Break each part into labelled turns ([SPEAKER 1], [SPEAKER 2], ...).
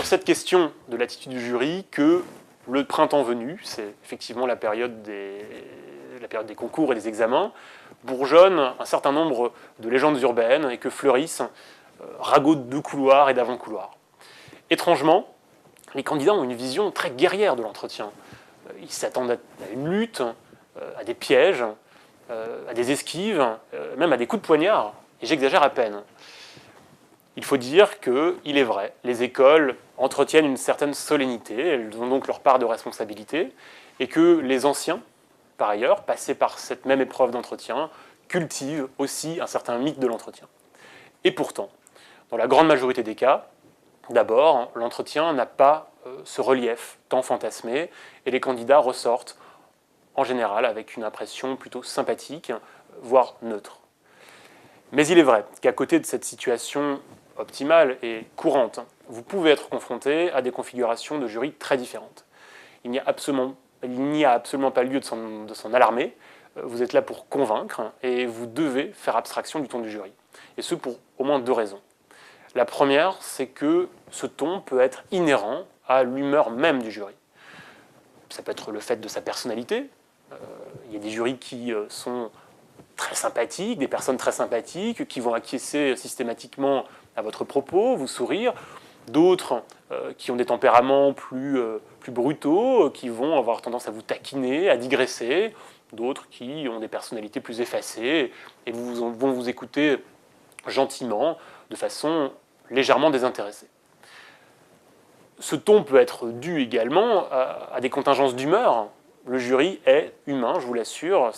[SPEAKER 1] cette question de l'attitude du jury que le printemps venu, c'est effectivement la période des concours et des examens, bourgeonnent un certain nombre de légendes urbaines et que fleurissent ragots de couloirs et d'avant-couloirs. Étrangement, les candidats ont une vision très guerrière de l'entretien. Ils s'attendent à une lutte, à des pièges, à des esquives, même à des coups de poignard, et j'exagère à peine. Il faut dire qu'il est vrai, les écoles entretiennent une certaine solennité, elles ont donc leur part de responsabilité, et que les anciens, par ailleurs, passés par cette même épreuve d'entretien, cultivent aussi un certain mythe de l'entretien. Et pourtant, dans la grande majorité des cas, d'abord, l'entretien n'a pas ce relief tant fantasmé, et les candidats ressortent en général avec une impression plutôt sympathique, voire neutre. Mais il est vrai qu'à côté de cette situation optimale et courante, vous pouvez être confronté à des configurations de jury très différentes. Il n'y a absolument pas lieu de s'en alarmer. Vous êtes là pour convaincre et vous devez faire abstraction du ton du jury. Et ce pour au moins deux raisons. La première, c'est que ce ton peut être inhérent à l'humeur même du jury. Ça peut être le fait de sa personnalité. Il y a des jurys qui sont très sympathiques, des personnes très sympathiques, qui vont acquiescer systématiquement à votre propos, vous sourire. D'autres qui ont des tempéraments plus brutaux, qui vont avoir tendance à vous taquiner, à digresser. D'autres qui ont des personnalités plus effacées et vont vous écouter gentiment, de façon légèrement désintéressée. Ce ton peut être dû également à des contingences d'humeur. Le jury est humain, je vous l'assure.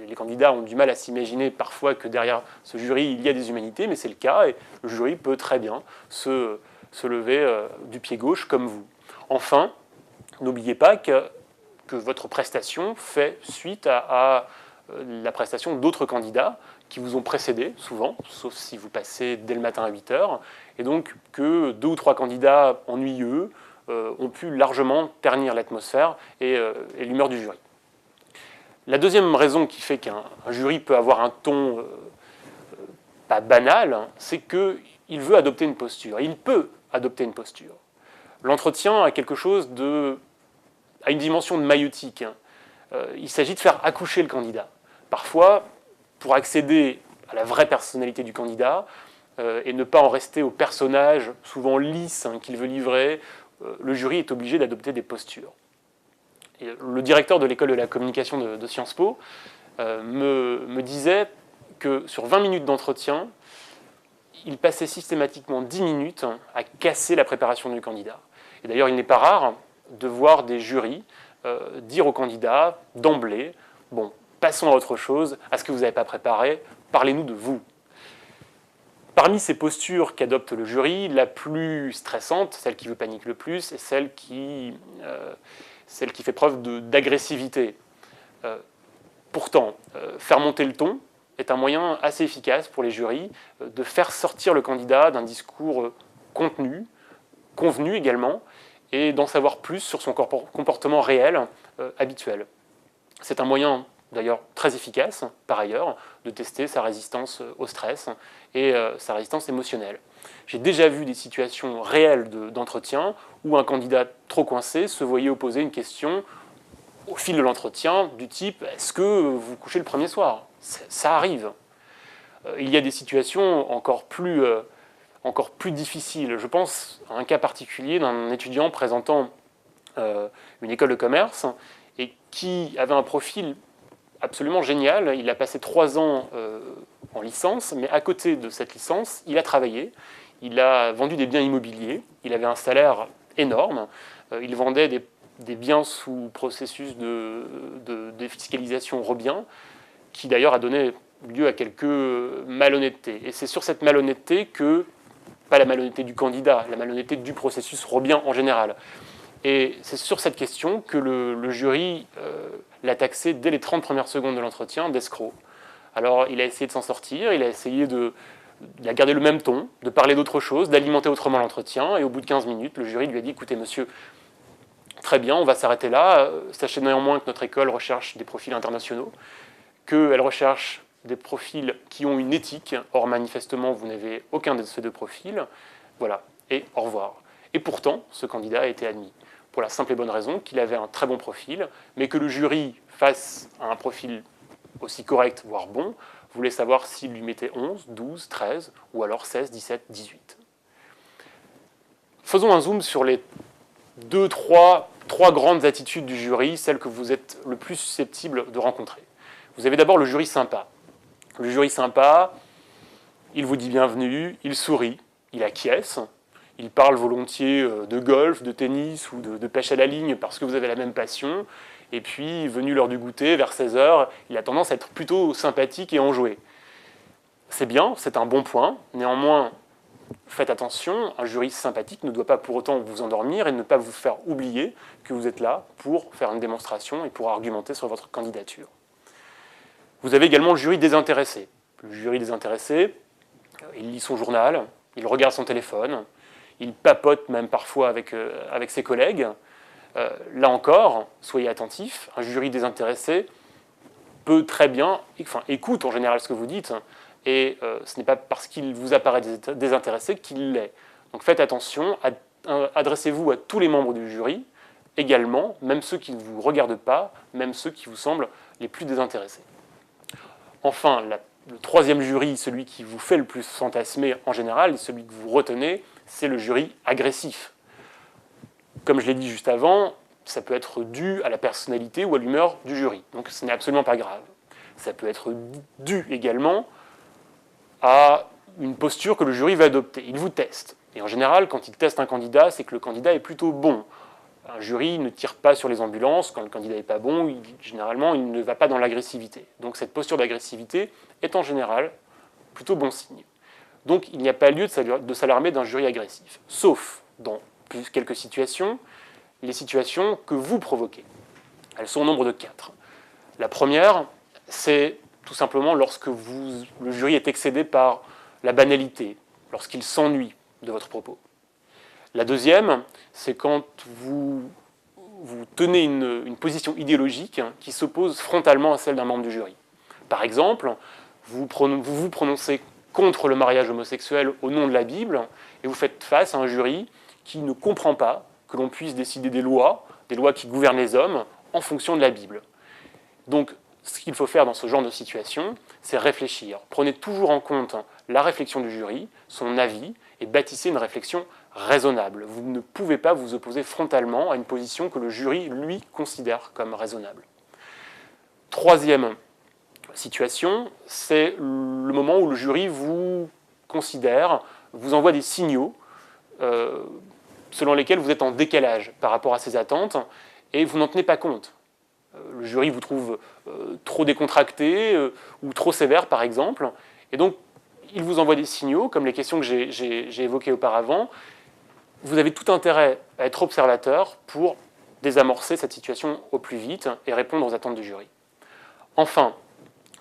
[SPEAKER 1] Les candidats ont du mal à s'imaginer parfois que derrière ce jury, il y a des humanités, mais c'est le cas, et le jury peut très bien se lever du pied gauche comme vous. Enfin, n'oubliez pas que votre prestation fait suite à la prestation d'autres candidats qui vous ont précédé, souvent, sauf si vous passez dès le matin à 8h, et donc que 2 ou 3 candidats ennuyeux ont pu largement ternir l'atmosphère et l'humeur du jury. La deuxième raison qui fait qu'un jury peut avoir un ton pas banal, c'est qu'il veut adopter une posture. Il peut adopter une posture. L'entretien a une dimension de maïeutique. Il s'agit de faire accoucher le candidat. Parfois, pour accéder à la vraie personnalité du candidat et ne pas en rester au personnage souvent lisse qu'il veut livrer, le jury est obligé d'adopter des postures. Et le directeur de l'école de la communication de Sciences Po me disait que sur 20 minutes d'entretien, il passait systématiquement 10 minutes à casser la préparation du candidat. Et d'ailleurs, il n'est pas rare de voir des jurys dire au candidat d'emblée « Bon, passons à autre chose, à ce que vous n'avez pas préparé, parlez-nous de vous ». Parmi ces postures qu'adopte le jury, la plus stressante, celle qui vous panique le plus, est celle qui fait preuve d'agressivité. Pourtant, faire monter le ton est un moyen assez efficace pour les jurys de faire sortir le candidat d'un discours contenu, convenu également, et d'en savoir plus sur son comportement réel, habituel. C'est un moyen d'ailleurs très efficace, par ailleurs, de tester sa résistance au stress et sa résistance émotionnelle. J'ai déjà vu des situations réelles d'entretien où un candidat trop coincé se voyait opposer une question au fil de l'entretien du type « Est-ce que vous couchez le premier soir ?» Ça arrive. Il y a des situations encore plus difficiles. Je pense à un cas particulier d'un étudiant présentant une école de commerce et qui avait un profil absolument génial. Il a passé 3 ans en licence, mais à côté de cette licence, il a travaillé, il a vendu des biens immobiliers, il avait un salaire énorme, il vendait des biens sous processus de défiscalisation Robien, qui d'ailleurs a donné lieu à quelques malhonnêtetés. Et c'est sur cette malhonnêteté pas la malhonnêteté du candidat, la malhonnêteté du processus Robien en général. Et c'est sur cette question que le jury l'a taxé dès les 30 premières secondes de l'entretien d'escroc. Alors il a essayé de s'en sortir, il a gardé le même ton, de parler d'autre chose, d'alimenter autrement l'entretien, et au bout de 15 minutes, le jury lui a dit « Écoutez monsieur, très bien, on va s'arrêter là, sachez néanmoins que notre école recherche des profils internationaux, qu'elle recherche des profils qui ont une éthique, or manifestement vous n'avez aucun de ces 2 profils, voilà, et au revoir ». Et pourtant, ce candidat a été admis, pour la simple et bonne raison qu'il avait un très bon profil, mais que le jury, face à un profil aussi correct, voire bon, voulait savoir s'il lui mettait 11, 12, 13, ou alors 16, 17, 18. Faisons un zoom sur les trois grandes attitudes du jury, celles que vous êtes le plus susceptible de rencontrer. Vous avez d'abord le jury sympa. Le jury sympa, il vous dit bienvenue, il sourit, il acquiesce, il parle volontiers de golf, de tennis ou de pêche à la ligne parce que vous avez la même passion. Et puis, venu l'heure du goûter, vers 16h, il a tendance à être plutôt sympathique et enjoué. C'est bien, c'est un bon point. Néanmoins, faites attention, un jury sympathique ne doit pas pour autant vous endormir et ne pas vous faire oublier que vous êtes là pour faire une démonstration et pour argumenter sur votre candidature. Vous avez également le jury désintéressé. Le jury désintéressé, il lit son journal, il regarde son téléphone, il papote même parfois avec ses collègues. Là encore, soyez attentifs, un jury désintéressé peut très bien, écoute en général ce que vous dites, et ce n'est pas parce qu'il vous apparaît désintéressé qu'il l'est. Donc faites attention, adressez-vous à tous les membres du jury, également, même ceux qui ne vous regardent pas, même ceux qui vous semblent les plus désintéressés. Enfin, le troisième jury, celui qui vous fait le plus fantasmer en général, celui que vous retenez, c'est le jury agressif. Comme je l'ai dit juste avant, ça peut être dû à la personnalité ou à l'humeur du jury. Donc ce n'est absolument pas grave. Ça peut être dû également à une posture que le jury va adopter. Il vous teste. Et en général, quand il teste un candidat, c'est que le candidat est plutôt bon. Un jury ne tire pas sur les ambulances. Quand le candidat n'est pas bon, généralement, il ne va pas dans l'agressivité. Donc cette posture d'agressivité est en général plutôt bon signe. Donc il n'y a pas lieu de s'alarmer d'un jury agressif. Sauf dans quelques situations, les situations que vous provoquez. Elles sont au nombre de 4. La première, c'est tout simplement lorsque le jury est excédé par la banalité, lorsqu'il s'ennuie de votre propos. La deuxième, c'est quand vous tenez une position idéologique qui s'oppose frontalement à celle d'un membre du jury. Par exemple, vous vous prononcez contre le mariage homosexuel au nom de la Bible, et vous faites face à un jury qui ne comprend pas que l'on puisse décider des lois qui gouvernent les hommes, en fonction de la Bible. Donc, ce qu'il faut faire dans ce genre de situation, c'est réfléchir. Prenez toujours en compte la réflexion du jury, son avis, et bâtissez une réflexion raisonnable. Vous ne pouvez pas vous opposer frontalement à une position que le jury, lui, considère comme raisonnable. Troisième situation, c'est le moment où le jury vous considère, vous envoie des signaux selon lesquels vous êtes en décalage par rapport à ses attentes et vous n'en tenez pas compte. Le jury vous trouve trop décontracté ou trop sévère, par exemple, et donc il vous envoie des signaux, comme les questions que j'ai évoquées auparavant. Vous avez tout intérêt à être observateur pour désamorcer cette situation au plus vite et répondre aux attentes du jury. Enfin,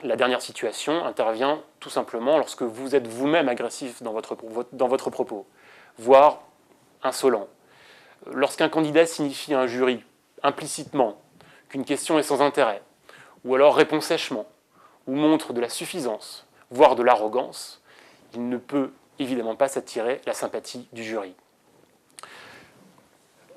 [SPEAKER 1] la dernière situation intervient tout simplement lorsque vous êtes vous-même agressif dans votre propos, voire insolent. Lorsqu'un candidat signifie à un jury implicitement qu'une question est sans intérêt, ou alors répond sèchement, ou montre de la suffisance, voire de l'arrogance, il ne peut évidemment pas s'attirer la sympathie du jury.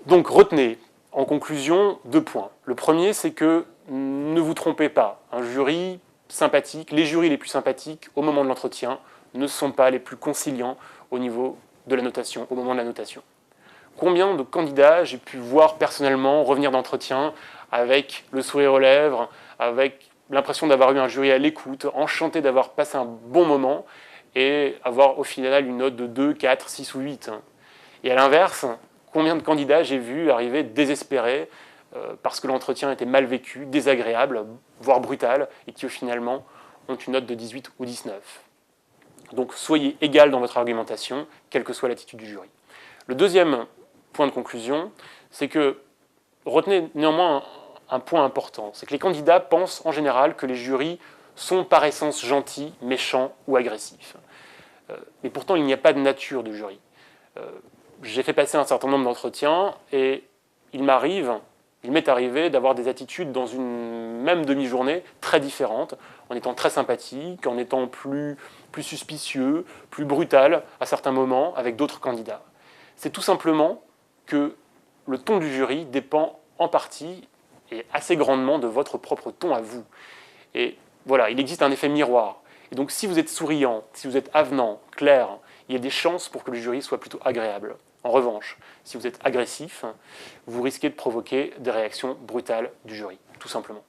[SPEAKER 1] Donc retenez, en conclusion, 2 points. Le premier, c'est que ne vous trompez pas. Un jury sympathique, les jurys les plus sympathiques au moment de l'entretien ne sont pas les plus conciliants au niveau de la notation, au moment de la notation. Combien de candidats j'ai pu voir personnellement revenir d'entretien avec le sourire aux lèvres, avec l'impression d'avoir eu un jury à l'écoute, enchanté d'avoir passé un bon moment et avoir au final une note de 2, 4, 6 ou 8. Et à l'inverse, combien de candidats j'ai vu arriver désespérés parce que l'entretien était mal vécu, désagréable, voire brutal, et qui finalement ont une note de 18 ou 19. Donc soyez égal dans votre argumentation, quelle que soit l'attitude du jury. Le deuxième point de conclusion, c'est que retenez néanmoins un point important, c'est que les candidats pensent en général que les jurys sont par essence gentils, méchants ou agressifs. Mais pourtant, il n'y a pas de nature de jury. J'ai fait passer un certain nombre d'entretiens et il m'est arrivé d'avoir des attitudes dans une même demi-journée très différentes, en étant très sympathique, en étant plus suspicieux, plus brutal à certains moments avec d'autres candidats. C'est tout simplement que le ton du jury dépend en partie et assez grandement de votre propre ton à vous. Et voilà, il existe un effet miroir. Et donc si vous êtes souriant, si vous êtes avenant, clair, il y a des chances pour que le jury soit plutôt agréable. En revanche, si vous êtes agressif, vous risquez de provoquer des réactions brutales du jury, tout simplement.